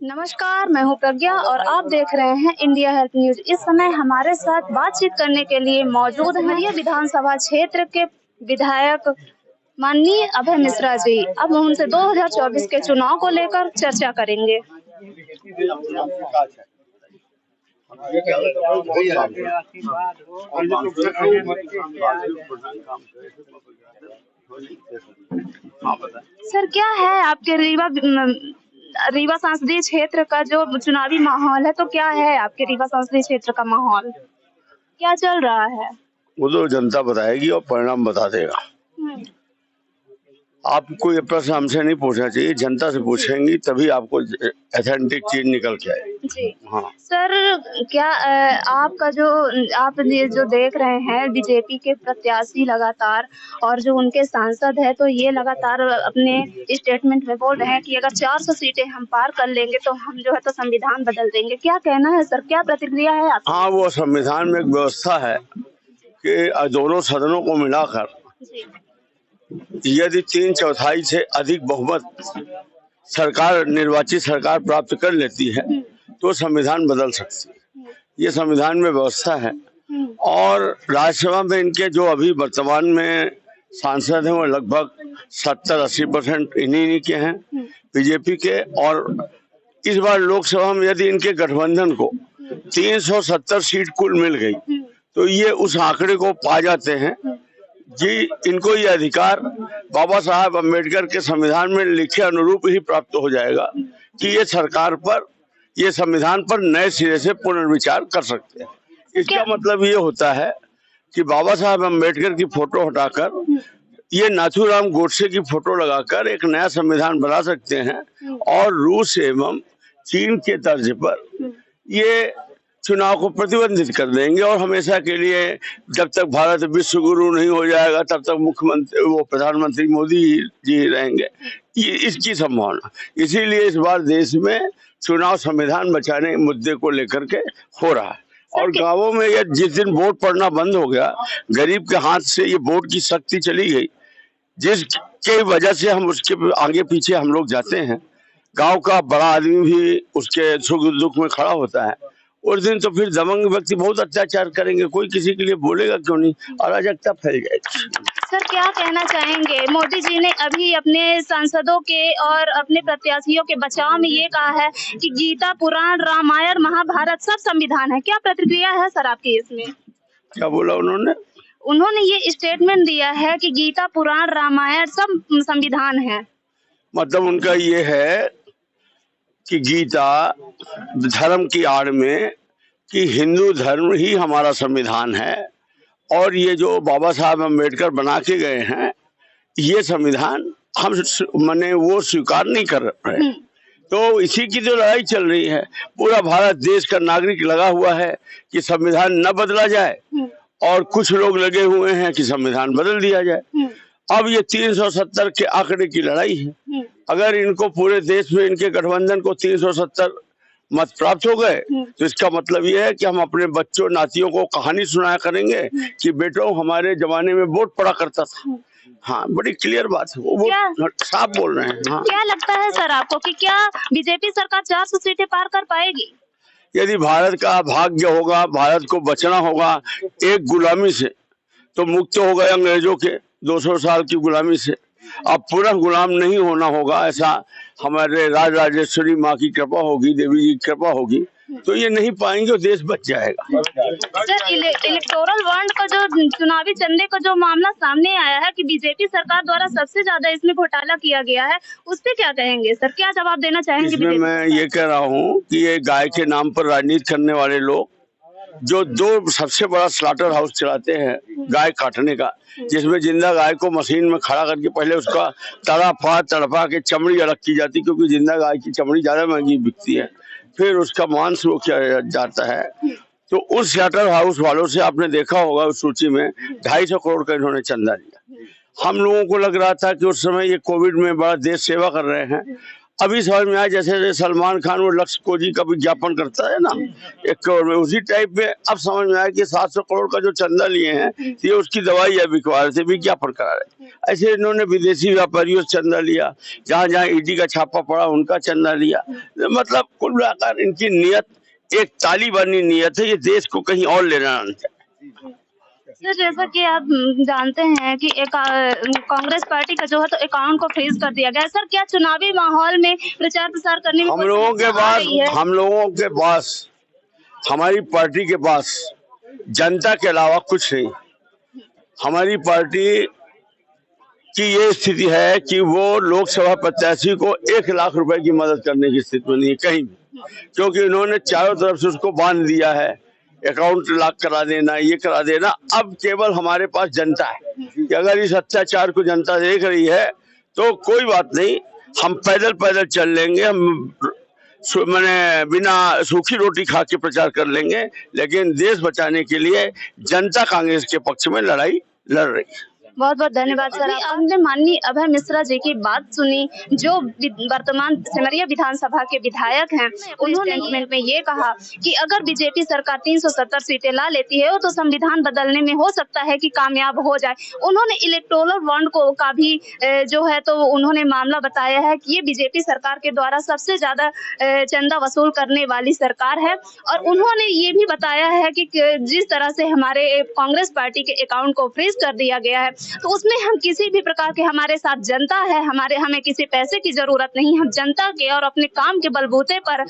नमस्कार, मैं हूँ प्रज्ञा और आप देख रहे हैं इंडिया हेल्प न्यूज। इस समय हमारे साथ बातचीत करने के लिए मौजूद हैं सिमरिया विधानसभा क्षेत्र के विधायक माननीय अभय मिश्रा जी। अब हम उनसे 2024 के चुनाव को लेकर चर्चा करेंगे। सर, क्या है आपके रीवा संसदीय क्षेत्र का जो चुनावी माहौल है, तो क्या है आपके रीवा संसदीय क्षेत्र का माहौल? क्या चल रहा है? वो तो जनता बताएगी और परिणाम बता देगा। आपको ये प्रश्न हमसे नहीं पूछना चाहिए, जनता से पूछेंगी तभी आपको ऑथेंटिक चीज निकल के आएगी। जी हाँ सर, क्या आपका जो आप ये जो देख रहे हैं बीजेपी के प्रत्याशी लगातार और जो उनके सांसद है, तो ये लगातार अपने स्टेटमेंट में बोल रहे हैं कि अगर 400 सीटें हम पार कर लेंगे तो हम जो है तो संविधान बदल देंगे। क्या कहना है सर, क्या प्रतिक्रिया है आपकी? हाँ, वो संविधान में एक व्यवस्था है कि दोनों सदनों को मिलाकर यदि 3/4 से अधिक बहुमत सरकार निर्वाचित सरकार प्राप्त कर लेती है तो संविधान बदल सकती है। ये संविधान में व्यवस्था है। और राज्यसभा में इनके जो अभी वर्तमान में सांसद हैं वो लगभग 70-80% इन्हीं के हैं, बीजेपी के। और इस बार लोकसभा में यदि इनके गठबंधन को 370 सीट कुल मिल गई तो ये उस आंकड़े को पा जाते हैं जी। इनको ये अधिकार बाबा साहब अम्बेडकर के संविधान में लिखे अनुरूप ही प्राप्त हो जाएगा कि ये सरकार पर, ये संविधान पर नए सिरे से पुनर्विचार कर सकते हैं। इसका मतलब ये होता है कि बाबा साहब अम्बेडकर की फोटो हटाकर ये नाथूराम गोडसे की फोटो लगाकर एक नया संविधान बना सकते हैं और रूस एवं चीन के तर्ज पर ये चुनाव को प्रतिबंधित कर देंगे। और हमेशा के लिए जब तक भारत विश्व गुरु नहीं हो जाएगा तब तक मुख्यमंत्री वो प्रधानमंत्री मोदी जी रहेंगे, ये इसकी संभावना। इसीलिए इस बार देश में चुनाव संविधान बचाने के मुद्दे को लेकर के हो रहा है। और गांवों में ये जिस दिन वोट पड़ना बंद हो गया, गरीब के हाथ से ये वोट की शक्ति चली गई, जिसके वजह से हम उसके आगे पीछे हम लोग जाते हैं। गांव का बड़ा आदमी भी उसके सुख दुख में खड़ा होता है। उस दिन तो फिर दबंग व्यक्ति बहुत अत्याचार करेंगे, कोई किसी के लिए बोलेगा क्यों नहीं, अराजकता फैल जाएगी। सर, क्या कहना चाहेंगे? मोदी जी ने अभी अपने सांसदों के और अपने प्रत्याशियों के बचाव में ये कहा है कि गीता, पुराण, रामायण, महाभारत सब संविधान है। क्या प्रतिक्रिया है सर आपकी इसमें? क्या बोला उन्होंने? उन्होंने ये स्टेटमेंट दिया है कि गीता, पुराण, रामायण सब संविधान है। मतलब उनका ये है कि गीता धर्म की आड़ में कि हिंदू धर्म ही हमारा संविधान है और ये जो बाबा साहब अम्बेडकर बना के गए हैं ये संविधान हम माने वो स्वीकार नहीं कर रहे। तो इसी की जो लड़ाई चल रही है, पूरा भारत देश का नागरिक लगा हुआ है कि संविधान न बदला जाए और कुछ लोग लगे हुए हैं कि संविधान बदल दिया जाए। अब ये 370 के आंकड़े की लड़ाई है। अगर इनको पूरे देश में इनके गठबंधन को 370 मत प्राप्त हो गए तो इसका मतलब ये है कि हम अपने बच्चों नातियों को कहानी सुनाया करेंगे कि बेटो हमारे जमाने में वोट पड़ा करता था। हाँ, बड़ी क्लियर बात है, वो साफ बोल रहे हैं। हाँ। क्या लगता है सर आपको कि क्या बीजेपी सरकार 400 सीटें पार कर पाएगी? यदि भारत का भाग्य होगा, भारत को बचना होगा एक गुलामी से, तो मुक्त हो गए अंग्रेजों के 200 साल की गुलामी से। अब पुनः गुलाम नहीं होना होगा, ऐसा हमारे राज राजेश्वरी माँ की कृपा होगी, देवी जी की कृपा होगी, तो ये नहीं पाएंगे और देश बच जाएगा। सर, इलेक्टोरल बॉन्ड का जो चुनावी चंदे का जो मामला सामने आया है कि बीजेपी सरकार द्वारा सबसे ज्यादा इसमें घोटाला किया गया है, उस पे क्या कहेंगे सर? क्या जवाब देना चाहेंगे? इसमें मैं ये कह रहा हूँ कि ये गाय के नाम पर राजनीति करने वाले लोग जो दो सबसे बड़ा स्लॉटर हाउस चलाते हैं गाय काटने का, जिसमें जिंदा गाय को मशीन में खड़ा करके पहले उसका तड़पा के चमड़ी अलग की जाती, क्योंकि जिंदा गाय की चमड़ी ज्यादा महंगी बिकती है, फिर उसका मांस वो किया जाता है। तो उस स्लॉटर हाउस वालों से आपने देखा होगा उस सूची में 250 करोड़ का इन्होंने चंदा लिया। हम लोगों को लग रहा था कि उस समय ये कोविड में बड़ा देश सेवा कर रहे हैं, अभी समझ में आया, जैसे सलमान खान वो लक्ष्य कोजी का विज्ञापन करता है ना 1 करोड़ में, उसी टाइप में अब समझ में आया कि 700 करोड़ का जो चंदा लिए हैं ये उसकी दवाई या बिकवा रहे थे, विज्ञापन करा रहे। ऐसे इन्होंने विदेशी व्यापारियों से चंदा लिया, जहां जहां ईडी का छापा पड़ा उनका चंदा लिया। मतलब कुल मिलाकर इनकी नीयत एक तालिबानी नीयत है, ये देश को कहीं और ले जाना नहीं चाहिए। सर, जैसा कि आप जानते हैं कि एक कांग्रेस पार्टी का जो है तो अकाउंट को फ्रीज कर दिया गया है। सर, क्या चुनावी माहौल में प्रचार प्रसार करने में हम लोगों के पास हमारी पार्टी के पास जनता के अलावा कुछ नहीं। हमारी पार्टी की ये स्थिति है कि वो लोकसभा प्रत्याशी को 1 लाख रुपए की मदद करने की स्थिति में नहीं है कहीं भी, क्योंकि इन्होंने चारों तरफ से उसको बांध दिया है। अकाउंट लॉक करा देना, ये करा देना। अब केवल हमारे पास जनता है कि अगर इस अत्याचार को जनता देख रही है तो कोई बात नहीं, हम पैदल पैदल चल लेंगे, हम मैंने बिना सूखी रोटी खा के प्रचार कर लेंगे, लेकिन देश बचाने के लिए जनता कांग्रेस के पक्ष में लड़ाई लड़ रही है। बहुत बहुत धन्यवाद सर। आपने माननीय अभय मिश्रा जी की बात सुनी, जो वर्तमान सिमरिया विधानसभा के विधायक हैं। उन्होंने स्टेटमेंट में ये कहा कि अगर बीजेपी सरकार 370 सीटें ला लेती है तो संविधान बदलने में हो सकता है कि कामयाब हो जाए। उन्होंने इलेक्टोरल बॉन्ड को का भी जो है तो उन्होंने मामला बताया है कि ये बीजेपी सरकार के द्वारा सबसे ज्यादा चंदा वसूल करने वाली सरकार है। और उन्होंने ये भी बताया है कि जिस तरह से हमारे कांग्रेस पार्टी के अकाउंट को फ्रीज कर दिया गया है तो उसमें हम किसी भी प्रकार के, हमारे साथ जनता है, हमें किसी पैसे की जरूरत नहीं। हम जनता के और अपने काम के बलबूते पर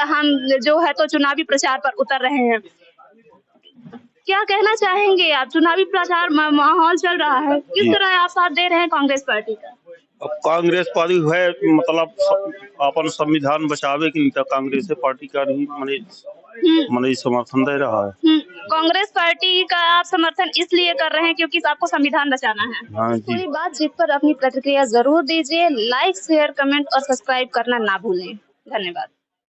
हम जो है तो चुनावी प्रचार पर उतर रहे हैं। क्या कहना चाहेंगे आप? चुनावी प्रचार माहौल चल रहा है, किस तरह आप साथ दे रहे हैं कांग्रेस पार्टी का? अब कांग्रेस पार्टी है मतलब अपन संविधान बचावे की कांग्रेस पार्टी का नहीं मने समर्थन दे रहा है। कांग्रेस पार्टी का आप समर्थन इसलिए कर रहे हैं क्योंकि आपको संविधान बचाना है। हाँ जी। पूरी बातचीत पर अपनी प्रतिक्रिया जरूर दीजिए। लाइक, शेयर, कमेंट और सब्सक्राइब करना ना भूलें। धन्यवाद।